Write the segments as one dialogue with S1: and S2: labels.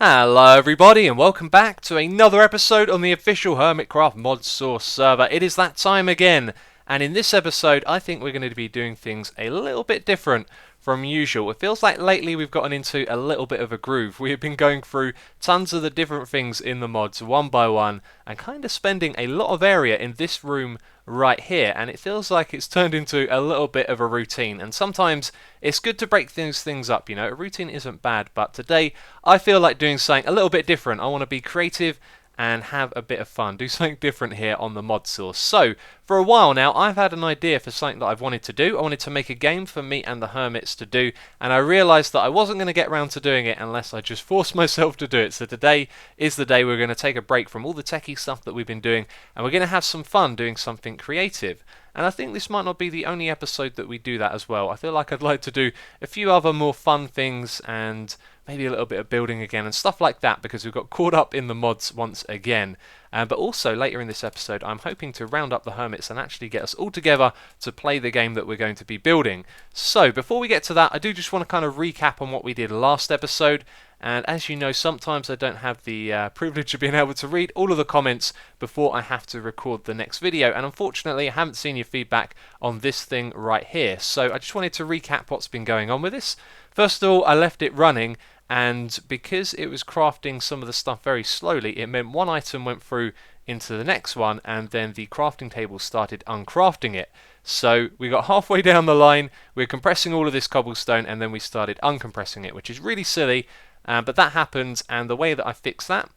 S1: Hello everybody and welcome back to another episode on the official Hermitcraft Modsauce server. It is that time again, and in this episode I think we're going to be doing things a little bit different from usual. It feels like lately we've gotten into a little bit of a groove. We have been going through tons of the different things in the mods one by one and kind of spending a lot of area in this room right here, and it feels like it's turned into a little bit of a routine, and sometimes it's good to break those things up. You know, a routine isn't bad, but today I feel like doing something a little bit different. I want to be creative and have a bit of fun, do something different here on the Modsauce. So for a while now I've had an idea for something that I've wanted to do. I wanted to make a game for me and the Hermits to do, and I realised that I wasn't going to get around to doing it unless I just forced myself to do it. So today is the day we're going to take a break from all the techie stuff that we've been doing, and we're going to have some fun doing something creative. And I think this might not be the only episode that we do that as well. I feel like I'd like to do a few other more fun things and maybe a little bit of building again and stuff like that, because we've got caught up in the mods once again. But also later in this episode I'm hoping to round up the Hermits and actually get us all together to play the game that we're going to be building. So before we get to that, I do just want to kind of recap on what we did last episode. And as you know, sometimes I don't have the privilege of being able to read all of the comments before I have to record the next video, and unfortunately I haven't seen your feedback on this thing right here. So I just wanted to recap what's been going on with this. First of all, I left it running, and because it was crafting some of the stuff very slowly, it meant one item went through into the next one, and then the crafting table started uncrafting it. So we got halfway down the line, we were compressing all of this cobblestone, and then we started uncompressing it, which is really silly. But that happened, and the way that I fix that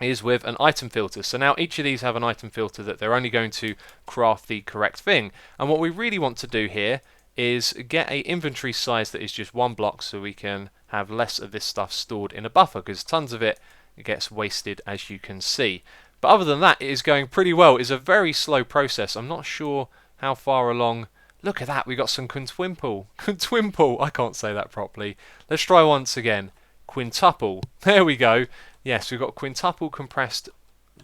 S1: is with an item filter. So now each of these have an item filter that they're only going to craft the correct thing. And what we really want to do here is get a inventory size that is just 1 block, so we can have less of this stuff stored in a buffer, because tons of it gets wasted, as you can see. But other than that, it is going pretty well. It's a very slow process. I'm not sure how far along. Look at that, we got some quintuple. Quintuple, I can't say that properly. Let's try once again. Quintuple. There we go. Yes, we've got quintuple compressed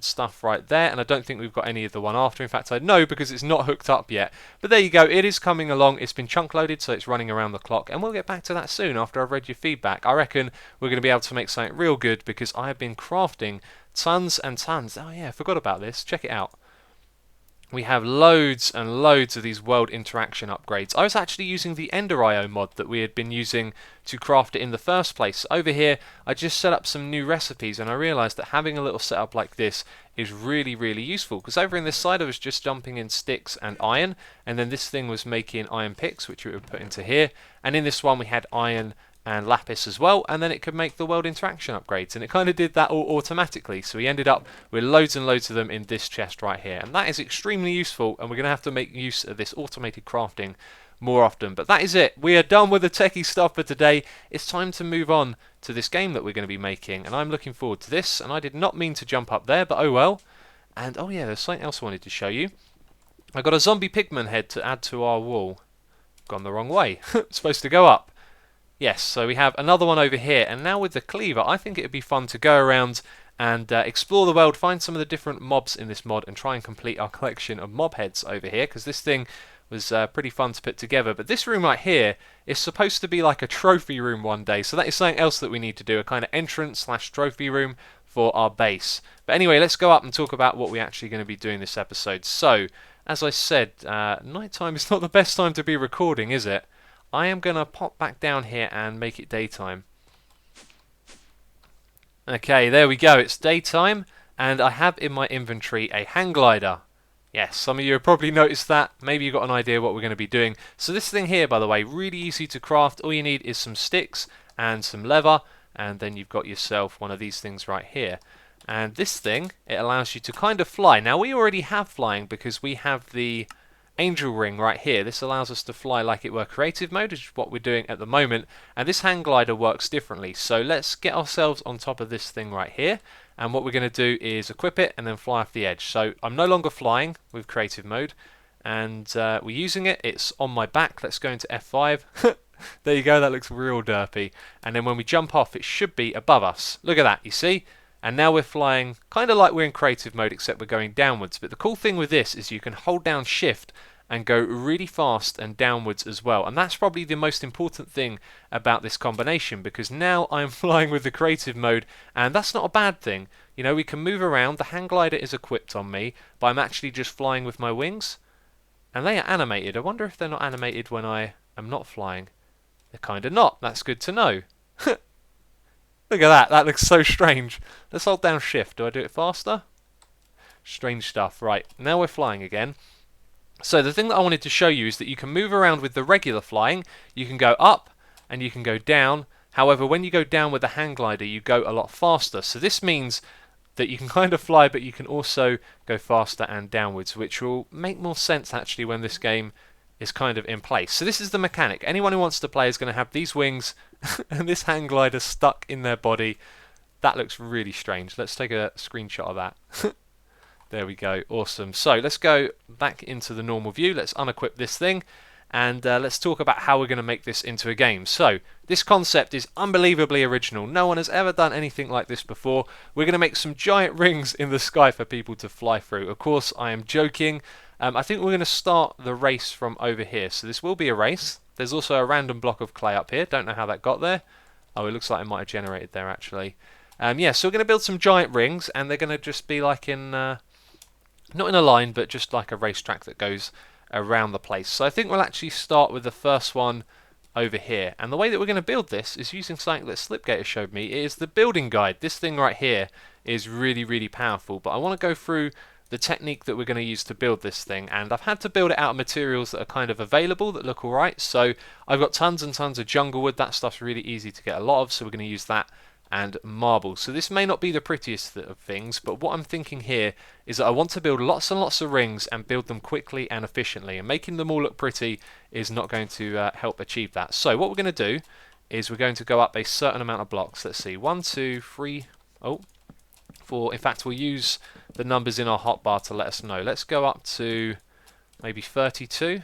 S1: stuff right there, and I don't think we've got any of the one after. In fact, I know, because it's not hooked up yet. But there you go, it is coming along. It's been chunk loaded, so it's running around the clock, and we'll get back to that soon after I've read your feedback. I reckon we're going to be able to make something real good, because I have been crafting tons and tons. Oh yeah, I forgot about this. Check it out. We have loads and loads of these world interaction upgrades. I was actually using the Ender.io mod that we had been using to craft it in the first place. Over here I just set up some new recipes, and I realised that having a little setup like this is really useful, because over in this side I was just dumping in sticks and iron, and then this thing was making iron picks, which we would put into here, and in this one we had iron and lapis as well, and then it could make the world interaction upgrades, and it kind of did that all automatically. So we ended up with loads and loads of them in this chest right here, and that is extremely useful, and we're going to have to make use of this automated crafting more often. But that is it. We are done with the techie stuff for today. It's time to move on to this game that we're going to be making, and I'm looking forward to this. And I did not mean to jump up there, but oh well. And oh yeah, there's something else I wanted to show you. I got a zombie pigman head to add to our wall. Gone the wrong way. It's supposed to go up. Yes, so we have another one over here, and now with the cleaver I think it would be fun to go around and explore the world, find some of the different mobs in this mod, and try and complete our collection of mob heads over here, because this thing was pretty fun to put together. But this room right here is supposed to be like a trophy room one day, so that is something else that we need to do, a kind of entrance / trophy room for our base. But anyway, let's go up and talk about what we're actually going to be doing this episode. So, as I said, nighttime is not the best time to be recording, is it? I am going to pop back down here and make it daytime. Okay, there we go. It's daytime, and I have in my inventory a hang glider. Yes, some of you have probably noticed that. Maybe you've got an idea what we're going to be doing. So this thing here, by the way, really easy to craft. All you need is some sticks and some leather, and then you've got yourself one of these things right here. And this thing, it allows you to kind of fly. Now, we already have flying because we have the angel ring right here. This allows us to fly like it were creative mode, which is what we're doing at the moment, and this hang glider works differently. So let's get ourselves on top of this thing right here, and what we're going to do is equip it and then fly off the edge. So I'm no longer flying with creative mode, and we're using it. It's on my back. Let's go into F5. There you go, that looks real derpy. And then when we jump off, it should be above us. Look at that, you see? And now we're flying kind of like we're in creative mode, except we're going downwards. But the cool thing with this is you can hold down shift and go really fast and downwards as well. And that's probably the most important thing about this combination, because now I'm flying with the creative mode, and that's not a bad thing. You know, we can move around. The hang glider is equipped on me, but I'm actually just flying with my wings. And they are animated. I wonder if they're not animated when I am not flying. They're kind of not. That's good to know. Look at that. That looks so strange. Let's hold down shift. Do I do it faster? Strange stuff. Right, now we're flying again. So the thing that I wanted to show you is that you can move around with the regular flying. You can go up and you can go down. However, when you go down with the hang glider, you go a lot faster. So this means that you can kind of fly, but you can also go faster and downwards, which will make more sense actually when this game is kind of in place. So this is the mechanic. Anyone who wants to play is going to have these wings and this hang glider stuck in their body. That looks really strange. Let's take a screenshot of that. There we go. Awesome. So let's go back into the normal view. Let's unequip this thing, and let's talk about how we're going to make this into a game. So this concept is unbelievably original. No one has ever done anything like this before. We're going to make some giant rings in the sky for people to fly through. Of course, I am joking. I think we're going to start the race from over here. So this will be a race. There's also a random block of clay up here. Don't know how that got there. Oh, it looks like it might have generated there actually. Yeah, so we're going to build some giant rings, and they're going to just be like in, not in a line, but just like a racetrack that goes around the place. So I think we'll actually start with the first one over here. And the way that we're going to build this is using something that Slipgator showed me. It is the building guide. This thing right here is really, really powerful. But I want to go through the technique that we're going to use to build this thing, and I've had to build it out of materials that are kind of available that look alright. So I've got tons and tons of jungle wood. That stuff's really easy to get a lot of, so we're going to use that, and marble. So this may not be the prettiest of things, but what I'm thinking here is that I want to build lots and lots of rings and build them quickly and efficiently, and making them all look pretty is not going to help achieve that. So what we're going to do is we're going to go up a certain amount of blocks. Let's see, 1, 2, 3, 4. In fact, we'll use the numbers in our hotbar to let us know. Let's go up to maybe 32.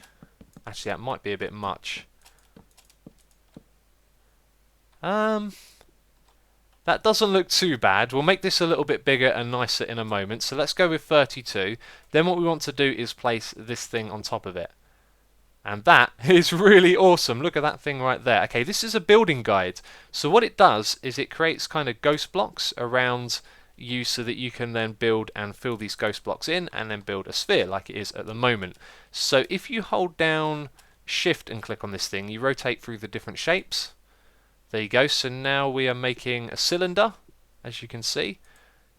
S1: Actually, that might be a bit much. That doesn't look too bad. We'll make this a little bit bigger and nicer in a moment. So let's go with 32. Then what we want to do is place this thing on top of it. And that is really awesome. Look at that thing right there. Okay, this is a building guide. So what it does is it creates kind of ghost blocks around you so that you can then build and fill these ghost blocks in and then build a sphere like it is at the moment. So if you hold down shift and click on this thing, you rotate through the different shapes. There you go. So now we are making a cylinder, as you can see.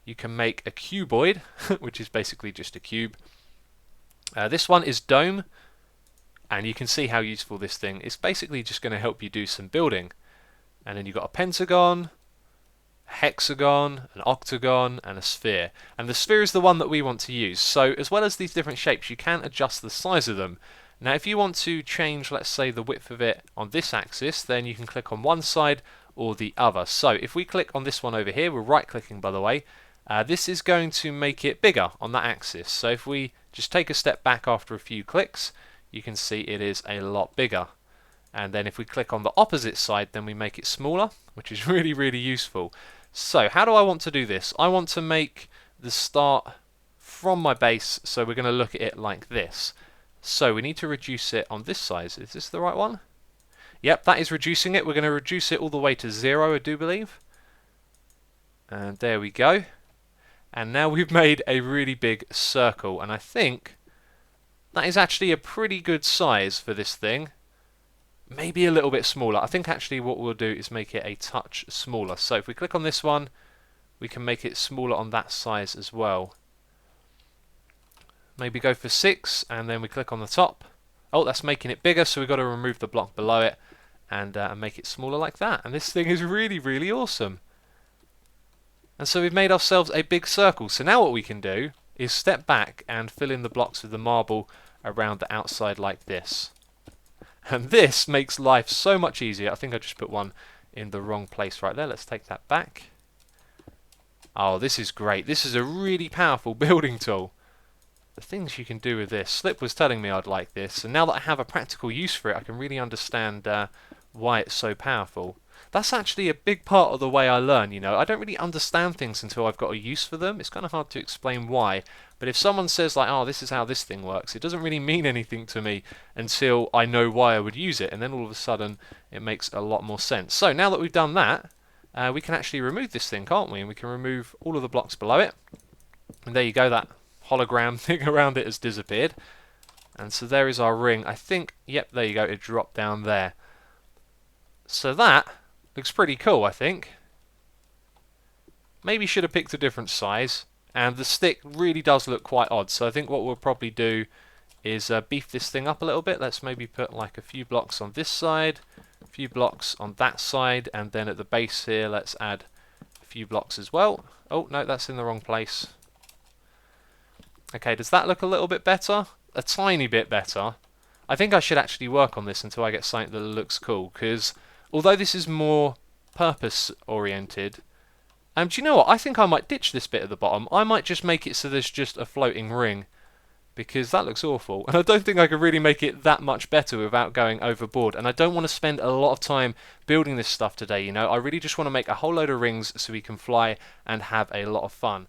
S1: You can make a cuboid, which is basically just a cube. This one is dome, and you can see how useful this thing is. Basically just going to help you do some building. And then you've got a pentagon, a hexagon, an octagon, and a sphere. And the sphere is the one that we want to use. So as well as these different shapes, you can adjust the size of them. Now if you want to change, let's say, the width of it on this axis, then you can click on one side or the other. So if we click on this one over here, we're right clicking by the way, this is going to make it bigger on that axis. So if we just take a step back after a few clicks, you can see it is a lot bigger. And then if we click on the opposite side, then we make it smaller, which is really, really useful. So how do I want to do this? I want to make the start from my base, so we're going to look at it like this. So we need to reduce it on this size. Is this the right one? Yep, that is reducing it. We're going to reduce it all the way to 0, I do believe. And there we go. And now we've made a really big circle. And I think that is actually a pretty good size for this thing. Maybe a little bit smaller. I think actually what we'll do is make it a touch smaller. So if we click on this one, we can make it smaller on that size as well. Maybe go for 6, and then we click on the top. Oh, that's making it bigger, so we've got to remove the block below it and make it smaller like that. And this thing is really, really awesome. And so we've made ourselves a big circle. So now what we can do is step back and fill in the blocks with the marble around the outside like this. And this makes life so much easier. I think I just put one in the wrong place right there. Let's take that back. Oh, this is great. This is a really powerful building tool. The things you can do with this. Slip was telling me I'd like this, and now that I have a practical use for it, I can really understand why it's so powerful. That's actually a big part of the way I learn, you know. I don't really understand things until I've got a use for them. It's kind of hard to explain why. But if someone says like, oh, this is how this thing works, it doesn't really mean anything to me until I know why I would use it. And then all of a sudden, it makes a lot more sense. So now that we've done that, we can actually remove this thing, can't we? And we can remove all of the blocks below it. And there you go, that hologram thing around it has disappeared. And so there is our ring. I think, yep, there you go, it dropped down there. So that looks pretty cool, I think. Maybe should have picked a different size. And the stick really does look quite odd. So I think what we'll probably do is beef this thing up a little bit. Let's maybe put like a few blocks on this side, a few blocks on that side, and then at the base here, let's add a few blocks as well. Oh, no, that's in the wrong place. Okay, does that look a little bit better? A tiny bit better. I think I should actually work on this until I get something that looks cool, because although this is more purpose oriented, do you know what? I think I might ditch this bit at the bottom. I might just make it so there's just a floating ring, because that looks awful. And I don't think I could really make it that much better without going overboard. And I don't want to spend a lot of time building this stuff today, you know. I really just want to make a whole load of rings so we can fly and have a lot of fun.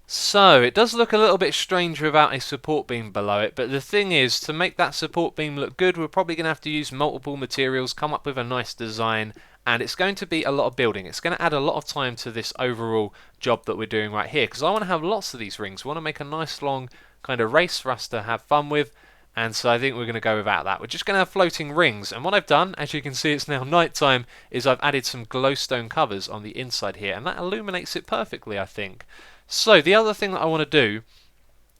S1: So, it does look a little bit strange without a support beam below it, but the thing is, to make that support beam look good, we're probably going to have to use multiple materials, come up with a nice design, and it's going to be a lot of building. It's going to add a lot of time to this overall job that we're doing right here, because I want to have lots of these rings. We want to make a nice long kind of race for us to have fun with, and so I think we're going to go without that. We're just going to have floating rings, and what I've done, as you can see it's now night time, is I've added some glowstone covers on the inside here, and that illuminates it perfectly, I think. So the other thing that I want to do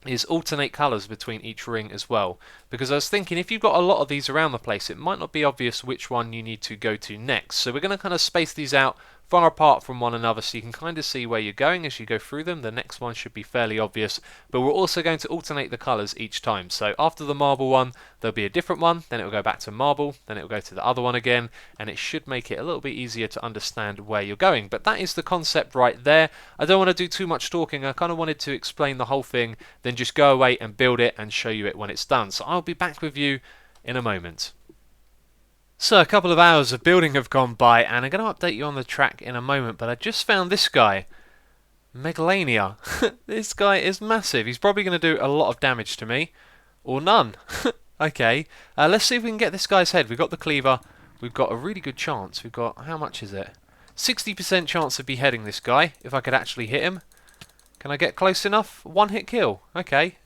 S1: is alternate colours between each ring as well, because I was thinking if you've got a lot of these around the place, it might not be obvious which one you need to go to next. So we're going to kind of space these out far apart from one another so you can kind of see where you're going as you go through them. The next one should be fairly obvious, but we're also going to alternate the colours each time. So after the marble one, there'll be a different one, then it will go back to marble, then it will go to the other one again, and it should make it a little bit easier to understand where you're going. But that is the concept right there. I don't want to do too much talking. I kind of wanted to explain the whole thing, then just go away and build it and show you it when it's done. So I'll be back with you in a moment. So a couple of hours of building have gone by, and I'm going to update you on the track in a moment, but I just found this guy, Megalania. This guy is massive. He's probably going to do a lot of damage to me, or none. Okay, let's see if we can get this guy's head. We've got the cleaver. We've got a really good chance. We've got, how much is it? 60% chance of beheading this guy, if I could actually hit him. Can I get close enough? One hit kill. Okay.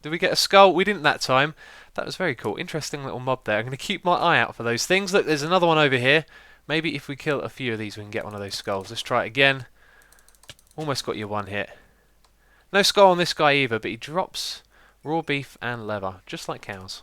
S1: Did we get a skull? We didn't that time. That was very cool. Interesting little mob there. I'm going to keep my eye out for those things. Look, there's another one over here. Maybe if we kill a few of these, we can get one of those skulls. Let's try it again. Almost got your one hit. No skull on this guy either, but he drops raw beef and leather, just like cows.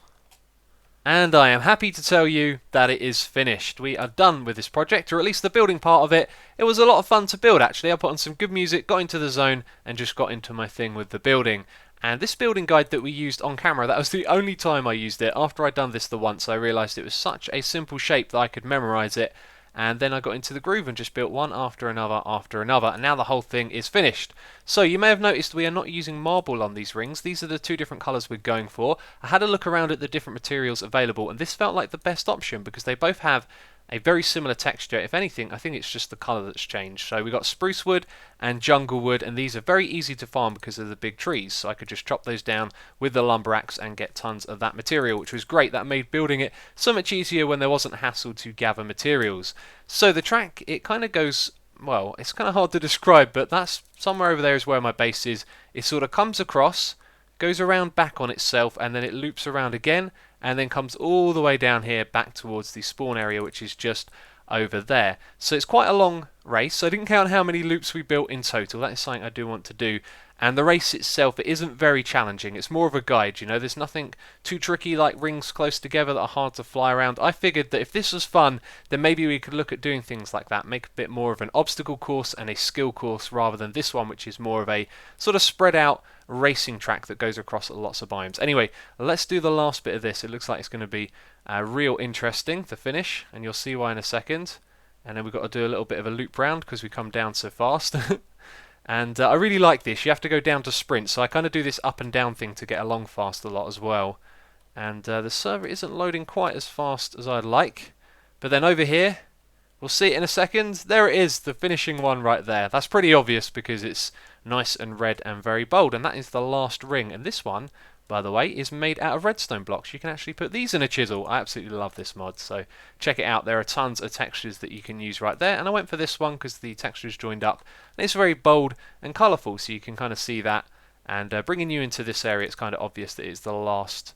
S1: And I am happy to tell you that it is finished. We are done with this project, or at least the building part of it. It was a lot of fun to build, actually. I put on some good music, got into the zone, and just got into my thing with the building. And this building guide that we used on camera, that was the only time I used it. After I'd done this the once, I realised it was such a simple shape that I could memorise it. And then I got into the groove and just built one after another, and now the whole thing is finished. So you may have noticed we are not using marble on these rings. These are the two different colours we're going for. I had a look around at the different materials available, and this felt like the best option because they both have a very similar texture. If anything, I think it's just the colour that's changed. So we got spruce wood and jungle wood, and these are very easy to farm because of the big trees. So I could just chop those down with the lumber axe and get tons of that material, which was great. That made building it so much easier when there wasn't hassle to gather materials. So the track, it kind of goes, well, it's kind of hard to describe, but that's somewhere over there is where my base is. It sort of comes across, goes around back on itself, and then it loops around again, and then comes all the way down here back towards the spawn area, which is just over there. So it's quite a long race. I didn't count how many loops we built in total. That is something I do want to do. And the race itself, it isn't very challenging. It's more of a guide, you know. There's nothing too tricky like rings close together that are hard to fly around. I figured that if this was fun, then maybe we could look at doing things like that. Make a bit more of an obstacle course and a skill course rather than this one, which is more of a sort of spread out racing track that goes across lots of biomes. Anyway, let's do the last bit of this. It looks like it's going to be real interesting to finish, and you'll see why in a second. And then we've got to do a little bit of a loop round because we come down so fast. And I really like this. You have to go down to sprint, so I kind of do this up and down thing to get along fast a lot as well. And the server isn't loading quite as fast as I'd like. But then over here, We'll see it in a second. There it is, the finishing one right there. That's pretty obvious because it's nice and red and very bold, and that is the last ring. And this one, by the way, is made out of redstone blocks. You can actually put these in a chisel. I absolutely love this mod, so check it out. There are tons of textures that you can use right there, and I went for this one because the texture's joined up. And it's very bold and colourful, so you can kind of see that. And bringing you into this area, it's kind of obvious that it's the last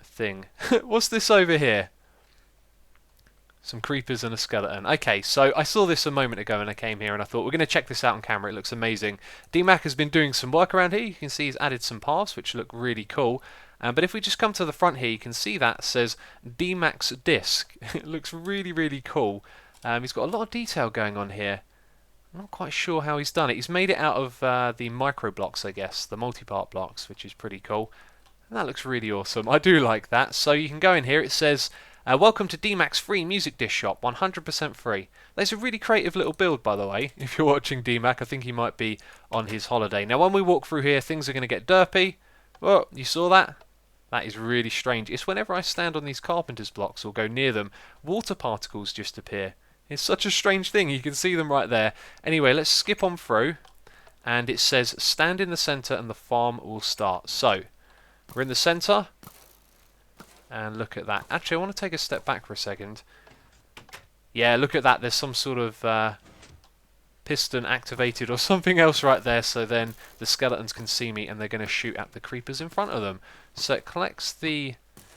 S1: thing. What's this over here? Some creepers and a skeleton. Okay, so I saw this a moment ago and I came here and I thought we're going to check this out on camera. It looks amazing. DMAC has been doing some work around here. You can see he's added some paths which look really cool. But if we just come to the front here, you can see that says DMAC's disc. It looks really, really cool. He's got a lot of detail going on here. I'm not quite sure how he's done it. He's made it out of the micro blocks, I guess, the multi-part blocks, which is pretty cool. And that looks really awesome. I do like that. So you can go in here. It says, welcome to DMAC's free music disc shop, 100% free. There's a really creative little build, by the way. If you're watching DMAC, I think he might be on his holiday. Now, when we walk through here, things are going to get derpy. Oh, you saw that? That is really strange. It's whenever I stand on these carpenter's blocks or go near them, water particles just appear. It's such a strange thing. You can see them right there. Anyway, let's skip on through. And it says, stand in the centre and the farm will start. So, we're in the centre. And look at that. Actually, I want to take a step back for a second. Yeah, look at that. There's some sort of piston activated or something else right there. So then the skeletons can see me and they're going to shoot at the creepers in front of them. So it collects the...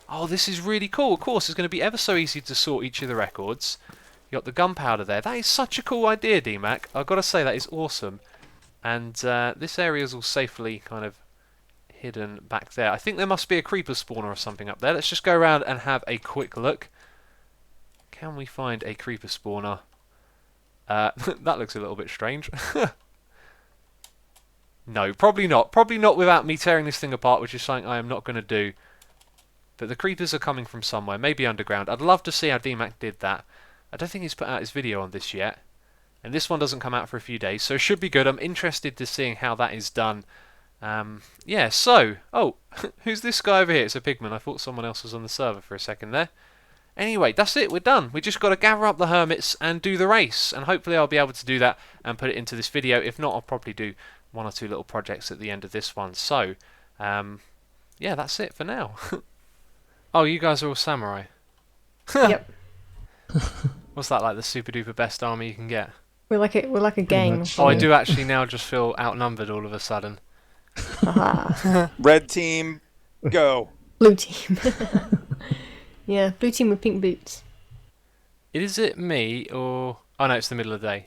S1: Oh, this is really cool. Of course, it's going to be ever so easy to sort each of the records. You got the gunpowder there. That is such a cool idea, DMAC. I've got to say, that is awesome. And this area is all safely kind of hidden back there. I think there must be a creeper spawner or something up there. Let's just go around and have a quick look. Can we find a creeper spawner? That looks a little bit strange. No, probably not. Probably not without me tearing this thing apart, which is something I am not going to do. But the creepers are coming from somewhere, maybe underground. I'd love to see how DMAC did that. I don't think he's put out his video on this yet. And this one doesn't come out for a few days, so it should be good. I'm interested to seeing how that is done. Yeah, so... Oh, who's this guy over here? It's a pigman. I thought someone else was on the server for a second there. Anyway, that's it. We're done. We just got to gather up the hermits and do the race. And hopefully I'll be able to do that and put it into this video. If not, I'll probably do one or two little projects at the end of this one. So, yeah, that's it for now. Oh, you guys are all samurai.
S2: Yep.
S1: What's that, like the super duper best armor you can get?
S2: We're like a gang.
S1: Oh, I do actually now just feel outnumbered all of a sudden.
S3: Red team, go.
S2: Blue team. Yeah, blue team with pink boots.
S1: Is it me or... Oh no, it's the middle of the day.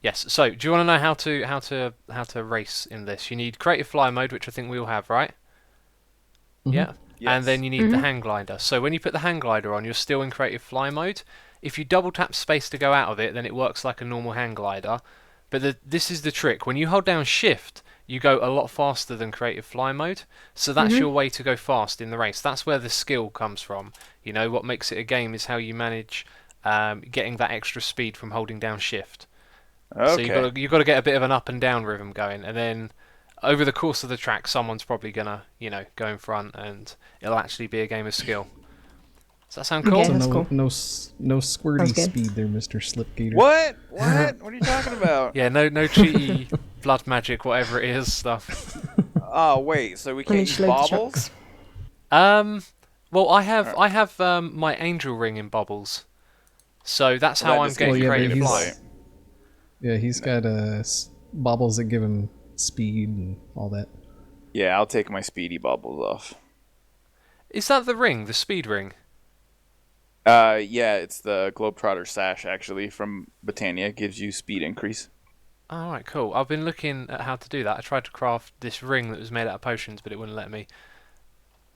S1: Yes, so do you want to know how to race in this? You need creative fly mode, which I think we all have, right? Mm-hmm. Yeah. Yes. And then you need the hang glider. So when you put the hang glider on, you're still in creative fly mode. If you double tap space to go out of it, then it works like a normal hang glider. But this is the trick. When you hold down shift, you go a lot faster than creative fly mode. So that's your way to go fast in the race. That's where the skill comes from. You know, what makes it a game is how you manage getting that extra speed from holding down shift. Okay. So you've got to get a bit of an up and down rhythm going, and then over the course of the track, someone's probably gonna, you know, go in front, and it'll actually be a game of skill. Does that sound cool?
S4: So
S2: that's cool.
S4: No squirty speed there, Mr. Slipgator.
S3: What? What? What are you talking about?
S1: Yeah, no cheaty blood magic, whatever it is stuff.
S3: Oh wait, so we can't use baubles?
S1: Well, I have my angel ring in bubbles, so that's how I'm getting creative fly.
S4: Yeah, he's got baubles that give him speed and all that.
S3: Yeah, I'll take my speedy bubbles off.
S1: Is that the ring, the speed ring?
S3: Yeah, it's the Globetrotter sash actually from Botania. It gives you speed increase.
S1: Alright, cool. I've been looking at how to do that. I tried to craft this ring that was made out of potions, but it wouldn't let me.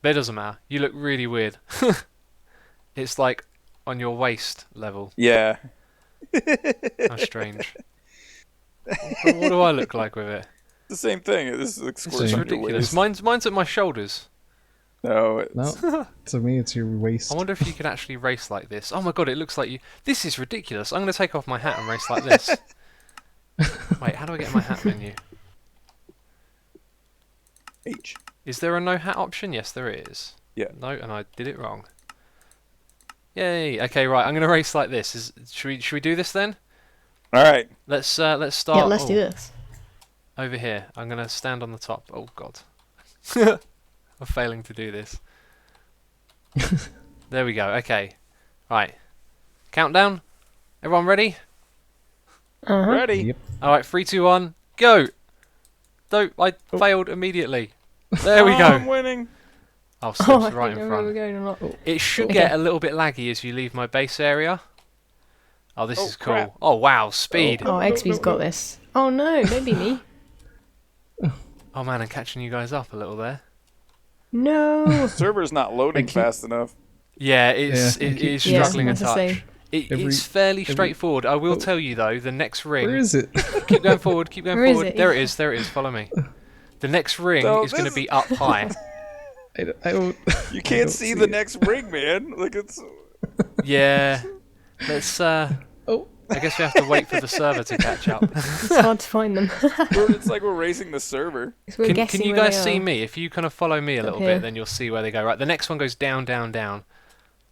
S1: But it doesn't matter. You look really weird. It's like on your waist level.
S3: Yeah.
S1: How strange. What do I look like with it?
S3: The same thing. This looks
S1: ridiculous. Mine's at my shoulders.
S3: No, it's...
S4: No, to me it's your waist.
S1: I wonder if you could actually race like this. Oh my god, it looks like you... This is ridiculous. I'm going to take off my hat and race like this. Wait, how do I get my hat menu?
S3: H.
S1: Is there a no hat option? Yes, there is.
S3: Yeah.
S1: No, and I did it wrong. Yay. Okay, right. I'm gonna race like this. Should we do this then?
S3: All right.
S1: Let's start.
S2: Yeah, let's do this.
S1: Over here. I'm gonna stand on the top. Oh God. I'm failing to do this. There we go. Okay. Right. Countdown. Everyone ready?
S3: Ready?
S4: Yep.
S1: All right. 3, 2, 1, go. Don't. I failed immediately. There we
S3: I'm
S1: go.
S3: winning.
S1: Oh,
S2: Oh, I
S1: Slip's
S2: don't
S1: right
S2: know
S1: in
S2: where we're
S1: front.
S2: going or not.
S1: It should
S2: Okay.
S1: get a little bit laggy as you leave my base area. Oh, this
S3: Oh,
S1: is cool.
S3: crap.
S1: Oh, wow. Speed.
S2: Oh, XB's got this. Oh no, don't be me.
S1: Oh, man. I'm catching you guys up a little there.
S2: No.
S3: Server's not loading
S4: keep-
S3: fast enough.
S1: Yeah, it is
S2: Yeah,
S1: struggling a
S2: that's the
S1: touch.
S2: same.
S1: It's fairly straightforward. I will tell you though, the next ring.
S4: Where is it?
S1: Keep going forward. Keep going
S2: Where is
S1: forward.
S2: it?
S1: There it is. There it is. Follow me. The next ring
S3: No,
S1: is going to
S3: this-
S1: be up high.
S4: I don't.
S3: You
S4: I
S3: can't
S4: don't
S3: see the
S4: it.
S3: next ring, man. Like it's.
S1: Yeah. Let's.
S4: Oh,
S1: I guess we have to wait for the server to catch up.
S2: It's hard to find them.
S3: It's like we're racing the server.
S2: 'Cause we're
S1: Can
S2: guessing
S1: you
S2: where
S1: guys
S2: they
S1: see
S2: are.
S1: me? If you kind of follow me a little
S2: here.
S1: bit, then you'll see where they go. Right. The next one goes down, down, down.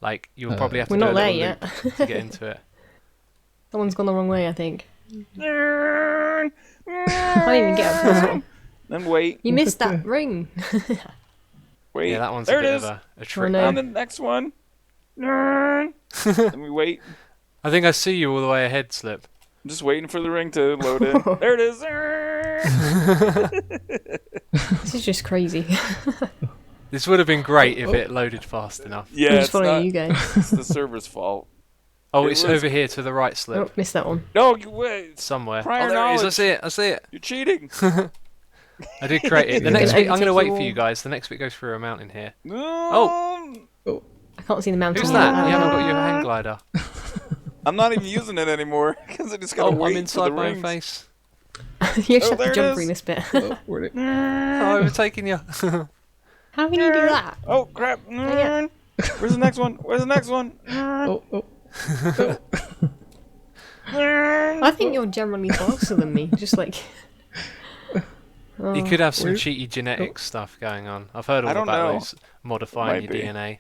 S1: Like you'll probably have to
S2: We're
S1: do
S2: not
S1: a
S2: there
S1: little
S2: yet.
S1: loop to get into it.
S2: That one's gone the wrong way, I think. I can't even get up to this one.
S3: Then wait.
S2: You missed that ring.
S3: Wait.
S1: Yeah, that one's
S3: there
S1: a bit
S3: it
S1: of
S3: is.
S1: a trick.
S2: no.
S3: On the next one. Then we wait.
S1: I think I see you all the way ahead, Slip.
S3: I'm just waiting for the ring to load in. There it is.
S2: This is just crazy.
S1: This would have been great if it loaded fast enough.
S3: Yeah,
S2: I'm just
S3: it's
S2: following
S3: not.
S2: you guys.
S3: It's the server's fault.
S1: Oh,
S3: It
S1: it's
S3: was-
S1: over here to the right, Slip.
S2: Oh, missed that one.
S3: No, you wait.
S1: Somewhere.
S3: Prior
S1: Oh, there it is. I
S3: knowledge.
S1: see it. I see it.
S3: You're cheating.
S1: I did create it. The
S4: Yeah.
S1: next
S2: Gonna
S1: bit, I'm going to
S2: overtake
S1: wait
S2: you
S1: for you
S2: all.
S1: guys. The next bit goes through a mountain here.
S3: Oh.
S2: I can't see the mountain.
S1: Who's
S2: yet.
S1: that? You haven't got your hang glider.
S3: I'm not even using it anymore because I just gotta
S1: Oh,
S3: wait
S1: I'm
S3: for
S1: inside
S3: the
S1: my own
S3: rings.
S1: face.
S2: You actually
S3: Oh,
S2: have
S3: there
S2: to
S3: it
S2: jump
S3: is.
S2: through this bit.
S4: oh, where'd it?
S1: Oh, I'm overtaking you.
S2: How can you do that?
S3: Oh crap!
S2: yeah.
S3: Where's the next one? Where's the next one?
S4: Oh, oh.
S2: I think you're generally faster than me. Just like.
S1: You could have some
S4: Where-
S1: cheaty genetic stuff going on. I've heard all
S3: I don't
S1: about
S3: know.
S1: those modifying
S3: Might
S1: your
S3: be.
S1: DNA.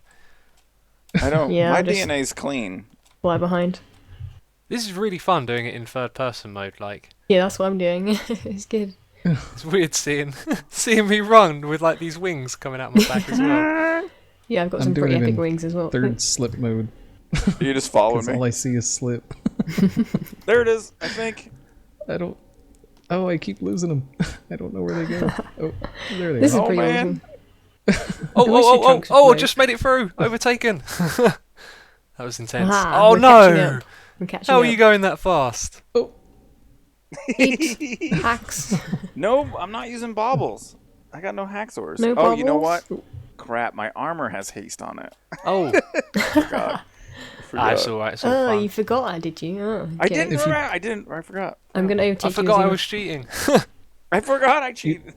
S3: I don't.
S2: Yeah,
S3: my
S2: I just-
S3: DNA's clean.
S2: Fly behind.
S1: This is really fun doing it in third person mode. Like,
S2: Yeah, that's what I'm doing. It's good.
S1: it's weird seeing seeing me run with like these wings coming out my back as well.
S2: Yeah, I've got
S4: I'm
S2: some
S4: doing
S2: pretty
S4: it
S2: epic
S4: in
S2: wings as well.
S4: Third slip mode.
S3: You just following
S4: Because all
S3: me.
S4: I see is slip.
S3: There it is. I think.
S4: I don't. Oh, I keep losing them. I don't know where they go. Oh, there they
S2: This is
S4: are.
S3: Oh,
S2: pretty
S3: man.
S2: awesome.
S1: Oh,
S2: I wish
S1: oh,
S2: your
S1: oh,
S2: trunks would
S1: oh!
S2: float.
S1: Just made it through. Overtaken. That was intense.
S2: Aha,
S1: Oh
S2: we're catching
S1: no!
S2: up. I'm catching
S1: How are
S2: up.
S1: you going that fast?
S4: Oh,
S2: Hacks.
S3: No, I'm not using baubles. I got no hacksaws.
S2: No
S3: Oh, you know what?
S2: baubles?
S3: Crap, my armor has haste on it.
S1: Oh,
S3: God.
S1: it's all right. It's all
S2: Oh,
S1: fun.
S2: you forgot that, did you? Oh,
S3: I
S2: okay.
S3: didn't.
S4: If you-
S3: I didn't. I forgot.
S2: I'm gonna overtake
S1: I
S2: you.
S1: forgot I
S2: Zima.
S1: was cheating.
S3: I forgot. I cheated.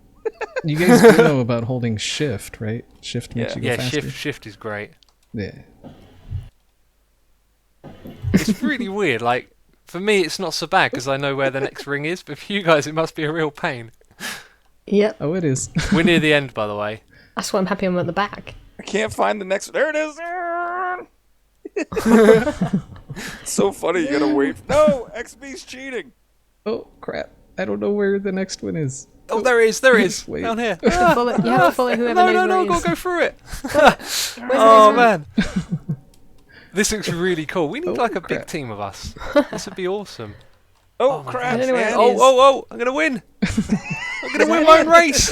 S4: you guys do know about holding shift, right? Shift makes
S3: Yeah.
S4: you go
S1: Yeah,
S4: faster.
S1: shift is great.
S4: Yeah.
S1: It's really weird. Like for me, it's not so bad because I know where the next ring is. But for you guys, it must be a real pain.
S2: Yep.
S4: Oh, it is.
S1: We're near the end, by the way.
S2: That's why I'm happy I'm at the back.
S3: I can't find the next. There it is. It's so funny. You gotta wait. No, XB's cheating.
S4: Oh, crap. I don't know where the next one is.
S1: Oh, there it is. There it is.
S4: Wait.
S1: Down here.
S2: You have to follow whoever
S1: No,
S2: knows
S1: no,
S2: where
S1: no!
S2: it
S1: Gotta
S2: is.
S1: go through it.
S2: Where's the
S1: Oh
S2: next one?
S1: man, this looks really cool. We need
S4: Oh,
S1: like a big
S4: crap.
S1: team of us. This would be awesome.
S3: Oh,
S1: my
S3: crap,
S2: I don't know where
S3: man.
S2: it
S1: Oh,
S2: is.
S1: oh, oh! I'm gonna win. I'm gonna win my own race.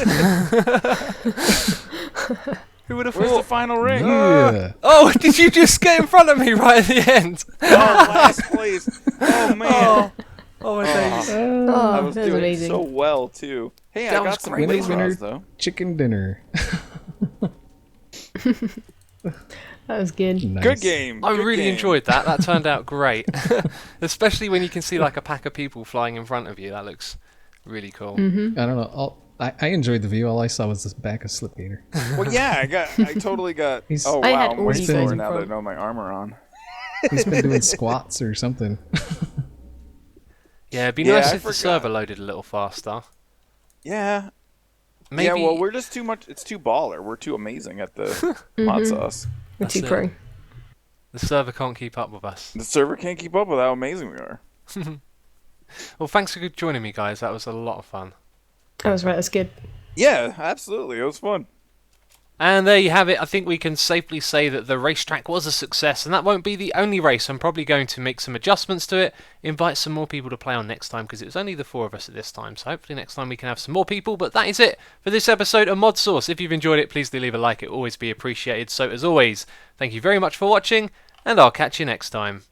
S1: Who would have
S3: Where's the
S1: thought?
S3: final ring?
S4: Yeah.
S1: Oh, did you just get in front of me right at the end?
S3: Oh, last place. Oh, man.
S1: Oh, oh my days.
S3: I
S2: Oh,
S3: was
S2: that was
S3: doing
S2: amazing.
S3: so well, too. Hey,
S1: That
S3: I
S1: was
S3: got some
S1: great.
S3: laser
S4: Winner,
S3: rods, though.
S4: Chicken dinner.
S2: That was good.
S4: Nice.
S3: Good game.
S1: I
S3: Good
S1: really
S3: game.
S1: enjoyed that. That turned out great. Especially when you can see like a pack of people flying in front of you. That looks really cool.
S2: Mm-hmm.
S4: I don't know. I enjoyed the view. All I saw was this back of Slipgator.
S3: Well, yeah, I totally got.
S4: He's-
S3: Oh,
S2: I
S3: wow.
S2: had
S3: I'm
S2: all
S3: way
S4: these
S3: slower
S4: guys in
S3: now that I
S2: front.
S3: know my armor on.
S4: He's been doing squats or something.
S1: Yeah, it'd be
S3: Yeah,
S1: nice
S3: I
S1: if the
S3: forgot.
S1: server loaded a little faster.
S3: Yeah.
S1: Maybe.
S3: Yeah, well, we're just too much. It's too baller. We're too amazing at the mod sauce.
S2: We're
S1: That's
S2: too
S1: it.
S2: pro.
S1: The server can't keep up with us.
S3: The server can't keep up with how amazing we are.
S1: Well, thanks for joining me, guys. That was a lot of fun.
S2: That was right. That's good.
S3: Yeah, absolutely. It was fun.
S1: And there you have it. I think we can safely say that the racetrack was a success, and that won't be the only race. I'm probably going to make some adjustments to it, invite some more people to play on next time, because it was only the 4 of us at this time, so hopefully next time we can have some more people. But that is it for this episode of Modsauce. If you've enjoyed it, please do leave a like. It will always be appreciated. So as always, thank you very much for watching, and I'll catch you next time.